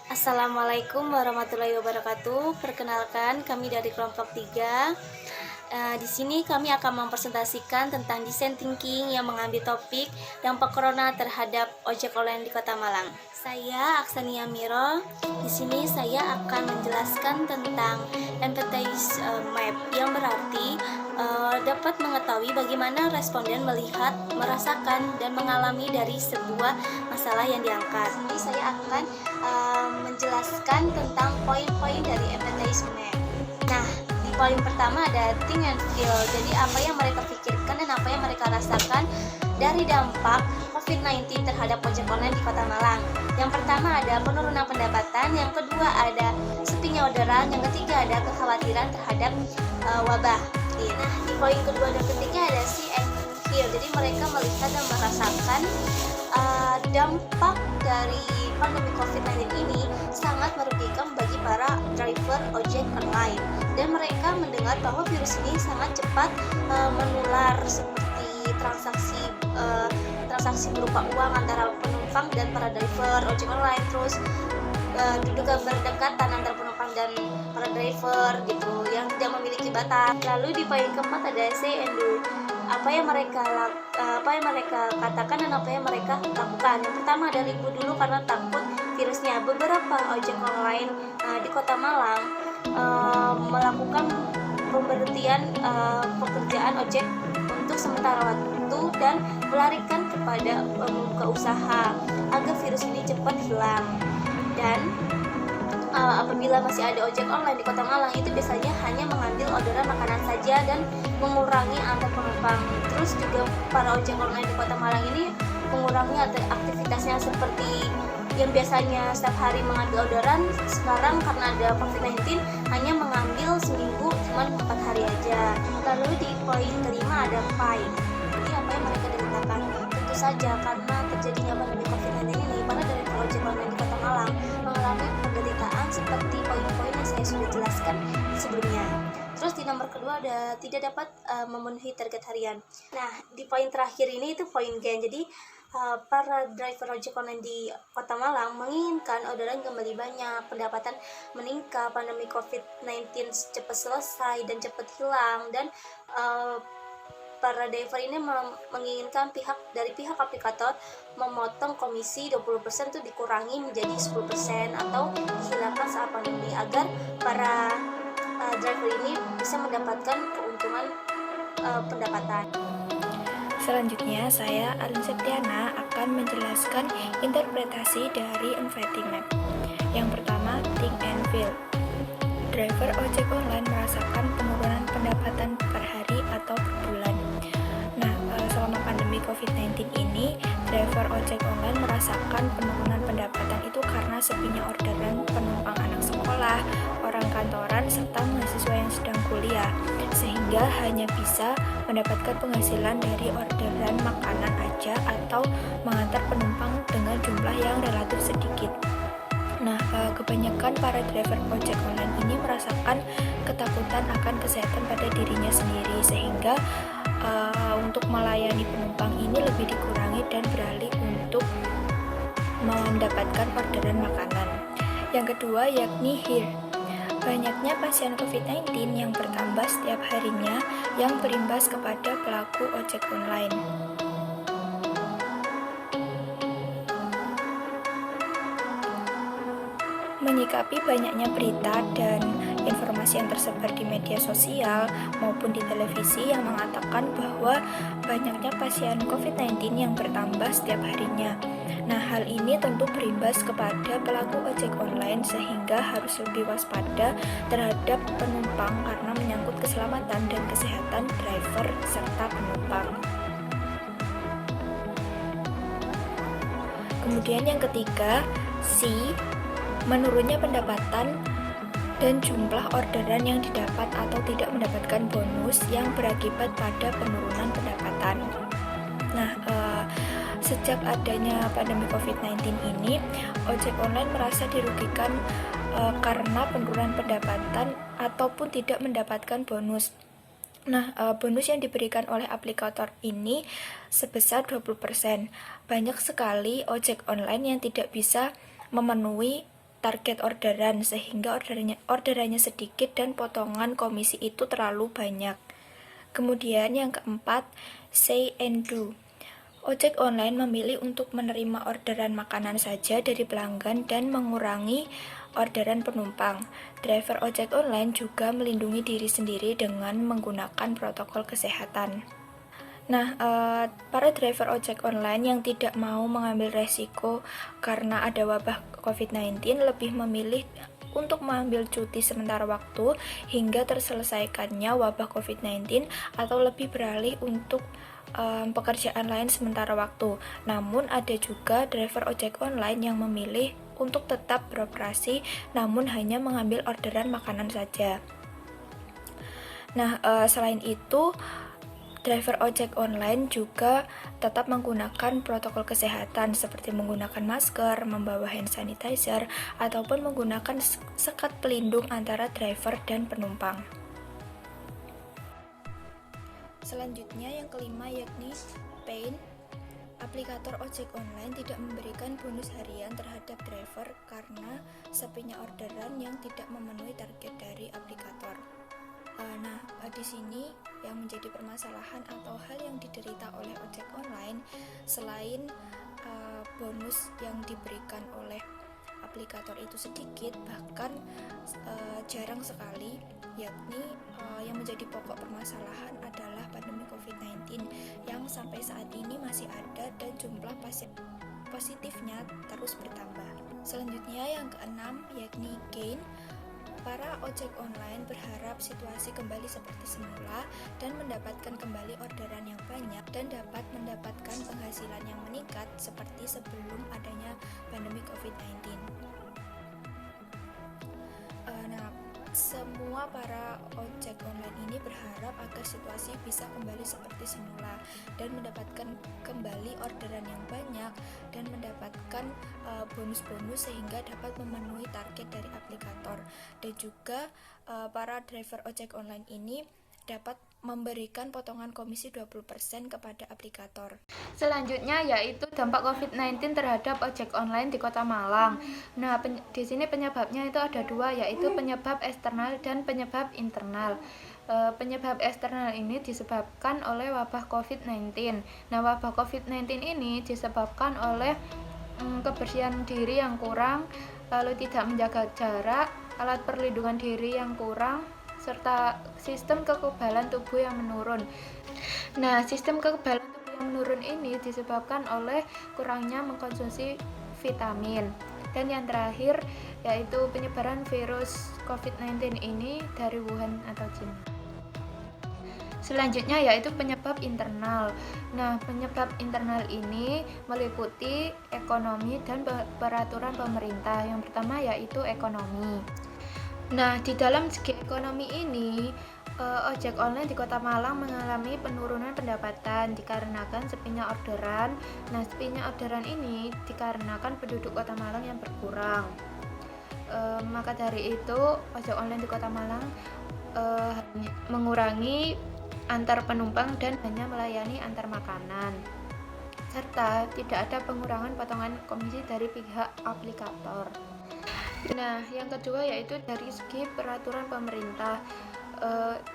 Assalamualaikum warahmatullahi wabarakatuh. Perkenalkan, kami dari kelompok 3. Di sini kami akan mempresentasikan tentang design thinking yang mengambil topik dampak corona terhadap ojek online di Kota Malang. Saya Aksania Miro. Di sini saya akan menjelaskan tentang empathize map, yang berarti dapat mengetahui bagaimana responden melihat, merasakan, dan mengalami dari sebuah masalah yang diangkat. Ini saya akan menjelaskan tentang poin-poin dari empathize map. Nah, di poin pertama ada think and feel. Jadi apa yang mereka pikirkan dan apa yang mereka rasakan dari dampak COVID-19 terhadap ojek online di Kota Malang. Yang pertama ada penurunan pendapatan, yang kedua ada sepinya orderan, yang ketiga ada kekhawatiran terhadap wabah. Nah, di poin kedua dan ketiga ada see and feel. Jadi mereka melihat dan merasakan dampak dari pandemi COVID-19 ini sangat merugikan bagi para driver ojek online, dan mereka mendengar bahwa virus ini sangat cepat menular, seperti transaksi berupa uang antara penumpang dan para driver ojek online, terus diduga berdekatan antara penumpang dan para driver gitu yang tidak memiliki batas. Lalu di poin keempat ada say and do. Apa yang mereka katakan dan apa yang mereka lakukan. Yang pertama ada ribut dulu karena takut virusnya. Beberapa ojek online di Kota Malang melakukan pemberhentian pekerjaan ojek untuk sementara waktu dan melarikan kepada membuka usaha agar virus ini cepat hilang. Dan apabila masih ada ojek online di Kota Malang, itu biasanya hanya mengambil orderan makanan saja dan mengurangi antar penumpang. Terus juga para ojek online di Kota Malang ini mengurangi aktivitasnya, seperti yang biasanya setiap hari mengambil orderan, sekarang karena ada COVID-19 hanya mengambil seminggu cuma 4 hari aja. Lalu di poin kelima ada fight. Jadi apa yang mereka deritakan? Tentu saja karena terjadinya pandemi COVID-19 ini, para driver ojek online di Kota Malang mengalami penderitaan seperti poin-poin yang saya sudah jelaskan sebelumnya. Terus di nomor kedua ada tidak dapat memenuhi target harian. Nah, di poin terakhir ini itu poin gain. Jadi para driver ojek online di Kota Malang menginginkan orderan kembali banyak, pendapatan meningkat, pandemi COVID-19 cepat selesai dan cepat hilang, dan para driver ini menginginkan dari pihak aplikator memotong komisi 20% itu dikurangi menjadi 10% atau dihilangkan saat pandemi, agar para driver ini bisa mendapatkan keuntungan pendapatan. Selanjutnya, saya Alin Septiana akan menjelaskan interpretasi dari empathy map. Yang pertama, think and feel. Driver ojek online merasakan penurunan pendapatan per hari atau per bulan. Nah, selama pandemi COVID-19 ini, driver ojek online merasakan penurunan pendapatan itu karena sepinya orderan penumpang anak sekolah, orang kantoran, serta mahasiswa yang sedang kuliah, sehingga hanya bisa mendapatkan penghasilan dari orderan makanan aja atau mengantar penumpang dengan jumlah yang relatif sedikit. Nah, kebanyakan para driver ojek online ini merasakan ketakutan akan kesehatan pada dirinya sendiri, sehingga untuk melayani penumpang ini lebih dikurangi dan beralih untuk mendapatkan orderan makanan. Yang kedua yakni hear. Banyaknya pasien COVID-19 yang bertambah setiap harinya yang berimbas kepada pelaku ojek online. Menyikapi banyaknya berita dan informasi yang tersebar di media sosial maupun di televisi yang mengatakan bahwa banyaknya pasien COVID-19 yang bertambah setiap harinya. Nah, hal ini tentu berimbas kepada pelaku ojek online, sehingga harus lebih waspada terhadap penumpang karena menyangkut keselamatan dan kesehatan driver serta penumpang. Kemudian yang ketiga, C, menurunnya pendapatan dan jumlah orderan yang didapat atau tidak mendapatkan bonus yang berakibat pada penurunan pendapatan. Nah, sejak adanya pandemi COVID-19 ini, ojek online merasa dirugikan karena penurunan pendapatan ataupun tidak mendapatkan bonus. Nah, bonus yang diberikan oleh aplikator ini sebesar 20%. Banyak sekali ojek online yang tidak bisa memenuhi target orderan sehingga orderannya sedikit dan potongan komisi itu terlalu banyak. Kemudian yang keempat, say and do. Ojek online memilih untuk menerima orderan makanan saja dari pelanggan dan mengurangi orderan penumpang. Driver ojek online juga melindungi diri sendiri dengan menggunakan protokol kesehatan. Nah, para driver ojek online yang tidak mau mengambil resiko karena ada wabah COVID-19 lebih memilih untuk mengambil cuti sementara waktu hingga terselesaikannya wabah COVID-19 atau lebih beralih untuk pekerjaan lain sementara waktu. Namun ada juga driver ojek online yang memilih untuk tetap beroperasi namun hanya mengambil orderan makanan saja. Nah, selain itu driver ojek online juga tetap menggunakan protokol kesehatan seperti menggunakan masker, membawa hand sanitizer, ataupun menggunakan sekat pelindung antara driver dan penumpang. Selanjutnya yang kelima yakni Pain. Aplikator ojek online tidak memberikan bonus harian terhadap driver karena sepinya orderan yang tidak memenuhi target dari aplikator. Nah, di sini yang menjadi permasalahan atau hal yang diderita oleh ojek online selain bonus yang diberikan oleh aplikator itu sedikit, bahkan jarang sekali, yakni yang menjadi pokok permasalahan adalah pandemi COVID-19 yang sampai saat ini masih ada dan jumlah pasien positifnya terus bertambah. Selanjutnya yang keenam yakni gain. Para ojek online berharap situasi kembali seperti semula dan mendapatkan kembali orderan yang banyak dan dapat mendapatkan penghasilan yang meningkat seperti sebelum adanya pandemi COVID-19. Nah, semua para ojek online ini berharap agar situasi bisa kembali seperti semula dan mendapatkan kembali orderan yang banyak dan mendapatkan bonus-bonus sehingga dapat memenuhi target dari aplikator. Dan juga para driver ojek online ini dapat memberikan potongan komisi 20% kepada aplikator. Selanjutnya yaitu dampak COVID-19 terhadap ojek online di Kota Malang. Nah, di sini penyebabnya itu ada dua, yaitu penyebab eksternal dan penyebab internal. Penyebab eksternal ini disebabkan oleh wabah COVID-19. Nah, wabah COVID-19 ini disebabkan oleh kebersihan diri yang kurang, lalu tidak menjaga jarak, alat perlindungan diri yang kurang, serta sistem kekebalan tubuh yang menurun. Nah, sistem kekebalan tubuh yang menurun ini disebabkan oleh kurangnya mengkonsumsi vitamin. Dan yang terakhir yaitu penyebaran virus COVID-19 ini dari Wuhan atau China. Selanjutnya yaitu penyebab internal. Nah, penyebab internal ini meliputi ekonomi dan peraturan pemerintah. Yang pertama yaitu ekonomi. Nah, di dalam segi ekonomi ini, ojek online di Kota Malang mengalami penurunan pendapatan dikarenakan sepinya orderan. Nah, sepinya orderan ini dikarenakan penduduk Kota Malang yang berkurang. Maka dari itu, ojek online di Kota Malang mengurangi antar penumpang dan hanya melayani antar makanan, serta tidak ada pengurangan potongan komisi dari pihak aplikator. Nah, yang kedua yaitu dari segi peraturan pemerintah.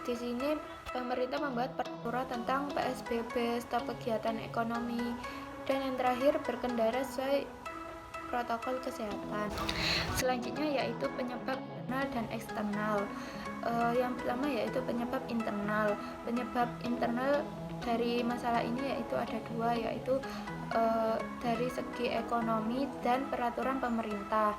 Di sini pemerintah membuat peraturan tentang PSBB, stop kegiatan ekonomi, dan yang terakhir berkendara sesuai protokol kesehatan. Selanjutnya yaitu penyebab internal dan eksternal. Yang pertama yaitu penyebab internal. Penyebab internal dari masalah ini yaitu ada dua, yaitu dari segi ekonomi dan peraturan pemerintah.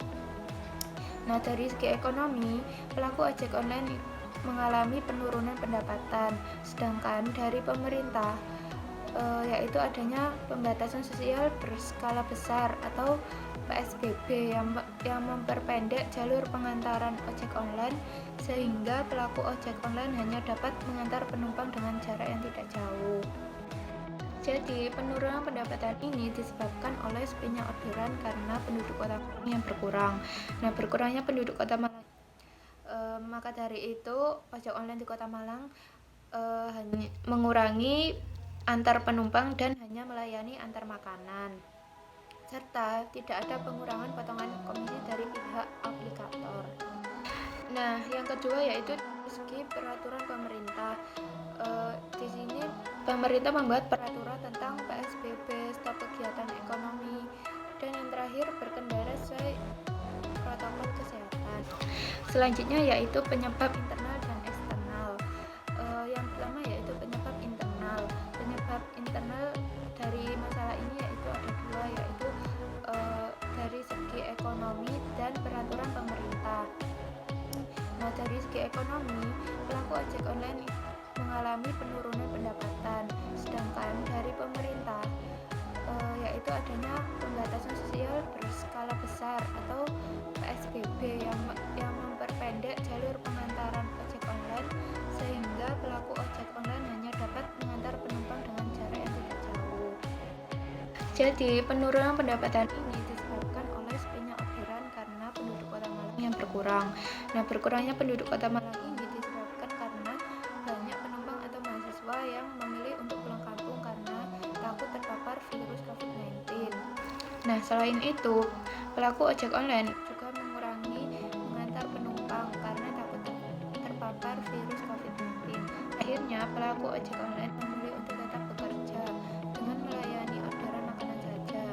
Nah, dari segi ekonomi, pelaku ojek online mengalami penurunan pendapatan, sedangkan dari pemerintah yaitu adanya pembatasan sosial berskala besar atau PSBB yang memperpendek jalur pengantaran ojek online sehingga pelaku ojek online hanya dapat mengantar penumpang dengan jarak yang tidak jauh. Jadi, penurunan pendapatan ini disebabkan oleh sepinya orderan karena penduduk Kota Malang yang berkurang. Nah, berkurangnya penduduk Kota Malang, maka dari itu ojek online di Kota Malang hanya mengurangi antar penumpang dan hanya melayani antar makanan. serta tidak ada pengurangan potongan komisi dari pihak aplikator. Nah, yang kedua yaitu segi peraturan pemerintah. Di sini pemerintah membuat peraturan tentang PSBB, stop kegiatan ekonomi, dan yang terakhir berkendara sesuai protokol kesehatan. Selanjutnya yaitu penyebab internal dan eksternal. Yang pertama yaitu penyebab internal. Penyebab internal dari masalah ini yaitu ada dua, yaitu dari segi ekonomi dan peraturan pemerintah. Nah, dari segi ekonomi, pelaku ojek online mengalami penurunan pendapatan, sedangkan dari pemerintah yaitu adanya pembatasan sosial berskala besar atau PSBB yang memperpendek jalur pengantaran ojek online, sehingga pelaku ojek online hanya dapat mengantar penumpang dengan jarak yang tidak jauh. Jadi, penurunan pendapatan ini disebabkan oleh sepinya orderan karena penduduk Kota Malang yang berkurang. Nah, berkurangnya penduduk Kota Malang ini disebabkan karena banyak penumpang atau mahasiswa yang memilih untuk pulang kampung karena takut terpapar virus COVID-19. Nah, selain itu, pelaku ojek online juga mengurangi mengantar penumpang karena takut terpapar virus COVID-19. Akhirnya, pelaku ojek online memilih untuk tetap bekerja dengan melayani orderan makanan saja.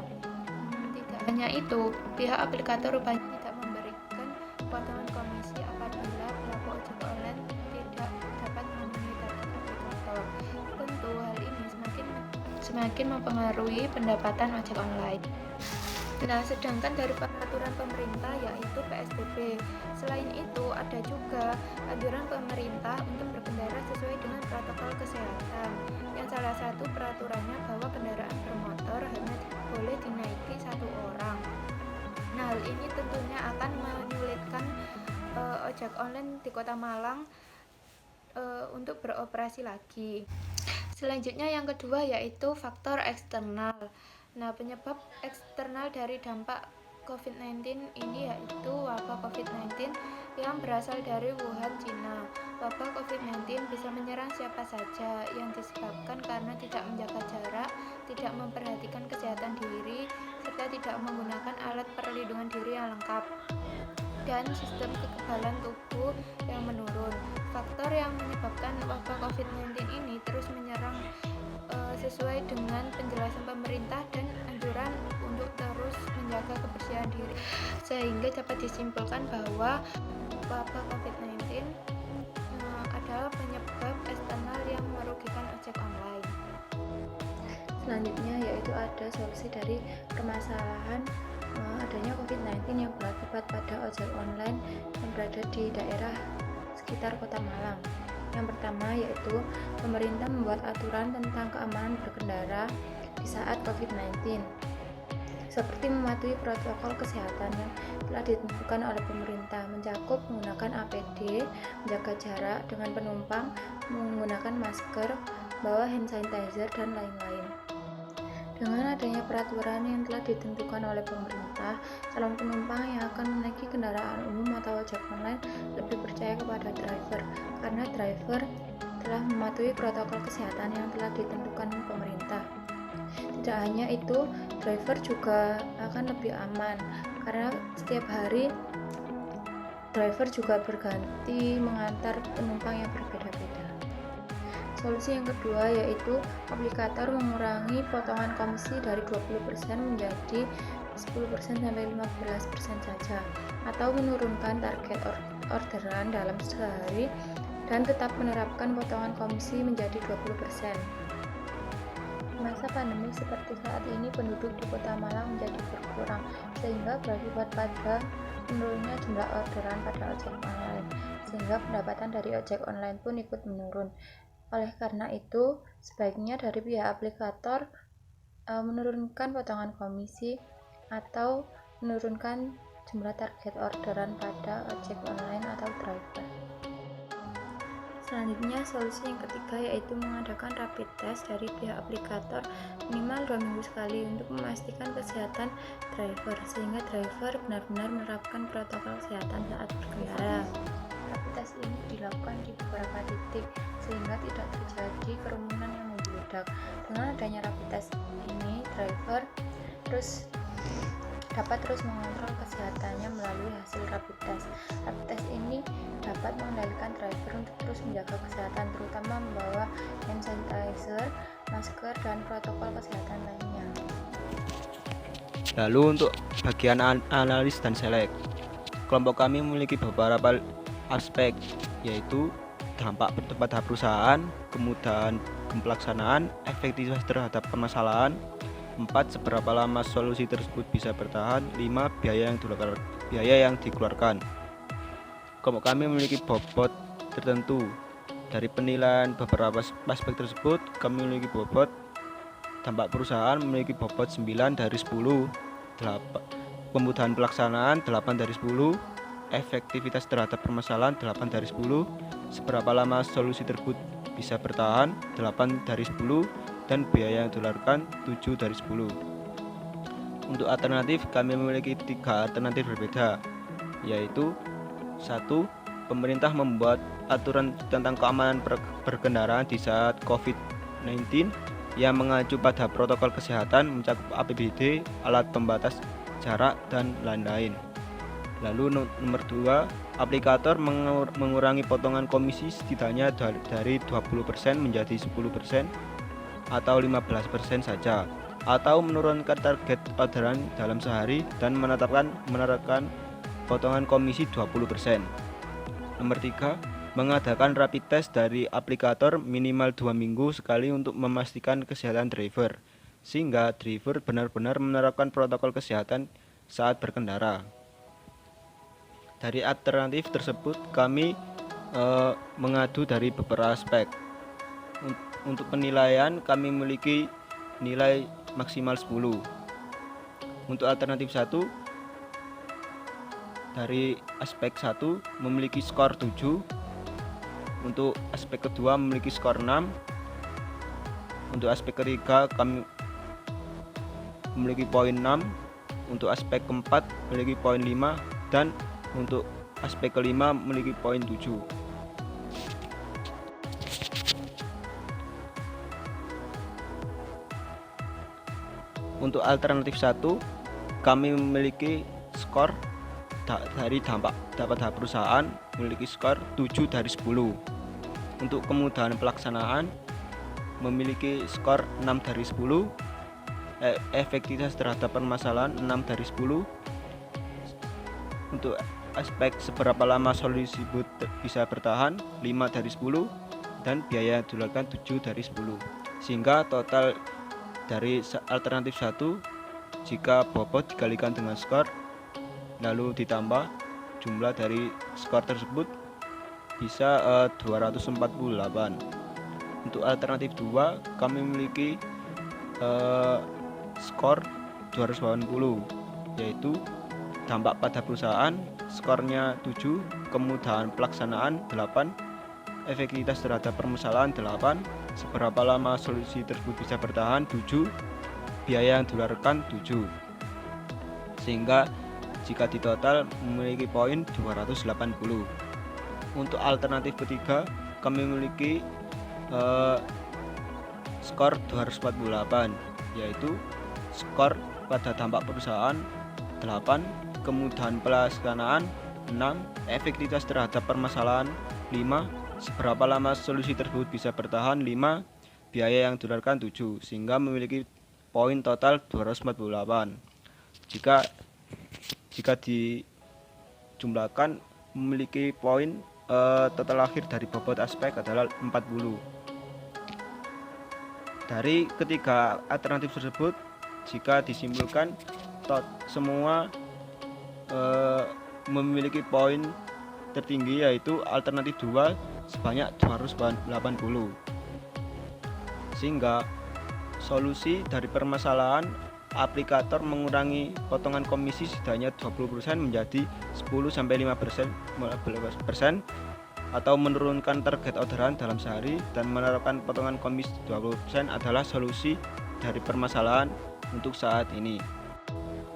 Tidak hanya itu, pihak aplikator rupanya tidak memberikan potongan komisi apabila pelaku ojek online tidak dapat memenuhi target aplikator. Tentu hal ini semakin mempengaruhi pendapatan ojek online. Nah, sedangkan dari peraturan pemerintah yaitu PSBB. Selain itu, ada juga anjuran pemerintah untuk berkendara sesuai dengan protokol kesehatan. Yang salah satu peraturannya bahwa kendaraan bermotor hanya boleh dinaiki satu orang. Nah, hal ini tentunya akan menyulitkan ojek online di Kota Malang untuk beroperasi lagi. Selanjutnya yang kedua yaitu faktor eksternal. Nah, penyebab eksternal dari dampak COVID-19 ini yaitu wabah COVID-19 yang berasal dari Wuhan, Cina. Wabah COVID-19 bisa menyerang siapa saja yang disebabkan karena tidak menjaga jarak, tidak memperhatikan kesehatan diri, serta tidak menggunakan alat perlindungan diri yang lengkap, dan sistem kekebalan tubuh yang menurun. Faktor yang menyebabkan wabah COVID-19 ini terus menyerang sesuai dengan penjelasan pemerintah dan anjuran untuk terus menjaga kebersihan diri, sehingga dapat disimpulkan bahwa wabah COVID-19 adalah penyebab eksternal yang merugikan ojek online. Selanjutnya yaitu ada solusi dari permasalahan adanya COVID-19 yang berakibat pada ojek online yang berada di daerah sekitar Kota Malang. Yang pertama yaitu pemerintah membuat aturan tentang keamanan berkendara di saat COVID-19, seperti mematuhi protokol kesehatan yang telah ditentukan oleh pemerintah, mencakup menggunakan APD, menjaga jarak dengan penumpang, menggunakan masker, bawa hand sanitizer, dan lain-lain. Dengan adanya peraturan yang telah ditentukan oleh pemerintah, calon penumpang yang akan menaiki kendaraan umum atau ojek online lebih percaya kepada driver, karena driver telah mematuhi protokol kesehatan yang telah ditentukan pemerintah. Tidak hanya itu, driver juga akan lebih aman, karena setiap hari driver juga berganti mengantar penumpang yang berbeda-beda. Solusi yang kedua yaitu aplikator mengurangi potongan komisi dari 20% menjadi 10% sampai 15% saja, atau menurunkan target orderan dalam sehari dan tetap menerapkan potongan komisi menjadi 20%. Masa pandemi seperti saat ini penduduk di Kota Malang menjadi berkurang, sehingga berakibat pada menurunnya jumlah orderan pada ojek online, sehingga pendapatan dari ojek online pun ikut menurun. Oleh karena itu, sebaiknya dari pihak aplikator menurunkan potongan komisi atau menurunkan jumlah target orderan pada ojek online atau driver. Selanjutnya, solusi yang ketiga yaitu mengadakan rapid test dari pihak aplikator minimal 2 minggu sekali untuk memastikan kesehatan driver, sehingga driver benar-benar menerapkan protokol kesehatan saat berkendara. Rapid test ini dilakukan di beberapa titik sehingga tidak terjadi kerumunan yang membludak. Dengan adanya rapid test ini, driver terus dapat terus mengontrol kesehatannya melalui hasil rapid test. Rapid test ini dapat mengendalikan driver untuk terus menjaga kesehatan, terutama membawa hand sanitizer, masker, dan protokol kesehatan lainnya. Lalu untuk bagian analis dan selek, kelompok kami memiliki beberapa aspek, yaitu dampak pada perusahaan, kemudahan pelaksanaan, efektivitas terhadap permasalahan, 4. Seberapa lama solusi tersebut bisa bertahan, 5. Biaya yang dikeluarkan. Kelompok kami memiliki bobot tertentu. Dari penilaian beberapa aspek tersebut, kami memiliki bobot dampak perusahaan memiliki bobot 9 dari 10, kemudahan pelaksanaan 8 dari 10, efektivitas terhadap permasalahan 8 dari 10, seberapa lama solusi tersebut bisa bertahan 8 dari 10, dan biaya yang dikeluarkan 7 dari 10. Untuk alternatif, kami memiliki 3 alternatif berbeda, yaitu 1. Pemerintah membuat aturan tentang keamanan berkendaraan di saat COVID-19 yang mengacu pada protokol kesehatan mencakup APBD, alat pembatas jarak, dan lain-lain. Lalu nomor 2, aplikator mengurangi potongan komisi setidaknya dari 20% menjadi 10% atau 15% saja, atau menurunkan target orderan dalam sehari dan menerapkan potongan komisi 20%. Nomor 3, mengadakan rapid test dari aplikator minimal 2 minggu sekali untuk memastikan kesehatan driver, sehingga driver benar-benar menerapkan protokol kesehatan saat berkendara. Dari alternatif tersebut kami mengadu dari beberapa aspek. Untuk penilaian kami memiliki nilai maksimal 10. Untuk alternatif 1, dari aspek 1 memiliki skor 7. Untuk aspek kedua memiliki skor 6. Untuk aspek ketiga kami memiliki poin 6. Untuk aspek keempat memiliki poin 5, dan untuk aspek kelima memiliki poin 7. Untuk alternatif 1, kami memiliki skor dari dampak perusahaan memiliki skor 7 dari 10. Untuk kemudahan pelaksanaan memiliki skor 6 dari 10. Efektivitas terhadap permasalahan 6 dari 10. Untuk aspek seberapa lama solusi bisa bertahan 5 dari 10, dan biaya yang dikeluarkan 7 dari 10. Sehingga total dari alternatif 1, jika bobot dikalikan dengan skor lalu ditambah jumlah dari skor tersebut bisa 248. Untuk alternatif 2 kami memiliki skor 280, yaitu dampak pada perusahaan skornya 7, kemudahan pelaksanaan 8, efektivitas terhadap permasalahan 8, seberapa lama solusi tersebut bisa bertahan 7, biaya yang dikeluarkan 7. Sehingga jika ditotal memiliki poin 280. Untuk alternatif ketiga kami memiliki skor 248, yaitu skor pada dampak perusahaan 8, kemudahan pelaksanaan 6, efektivitas terhadap permasalahan 5, seberapa lama solusi tersebut bisa bertahan 5, biaya yang dikeluarkan 7, sehingga memiliki poin total 248. Jika dijumlahkan memiliki poin total akhir dari bobot aspek adalah 40. Dari ketiga alternatif tersebut, jika disimpulkan semua memiliki poin tertinggi, yaitu alternatif 2 sebanyak 280. Sehingga solusi dari permasalahan aplikator mengurangi potongan komisi setidaknya 20% menjadi 10-15%, atau menurunkan target orderan dalam sehari dan menerapkan potongan komisi 20% adalah solusi dari permasalahan untuk saat ini.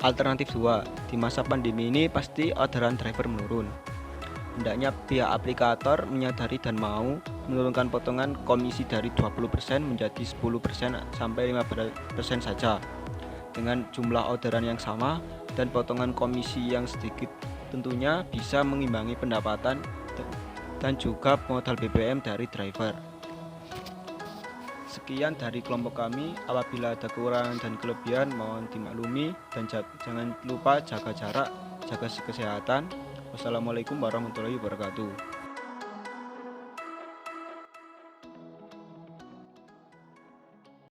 Alternatif 2, di masa pandemi ini pasti orderan driver menurun. Hendaknya pihak aplikator menyadari dan mau menurunkan potongan komisi dari 20% menjadi 10% sampai 15% saja. dengan jumlah orderan yang sama dan potongan komisi yang sedikit tentunya bisa mengimbangi pendapatan dan juga modal BBM dari driver. Sekian dari kelompok kami. Apabila ada kekurangan dan kelebihan mohon dimaklumi dan jangan lupa jaga jarak, jaga kesehatan. Wassalamualaikum warahmatullahi wabarakatuh.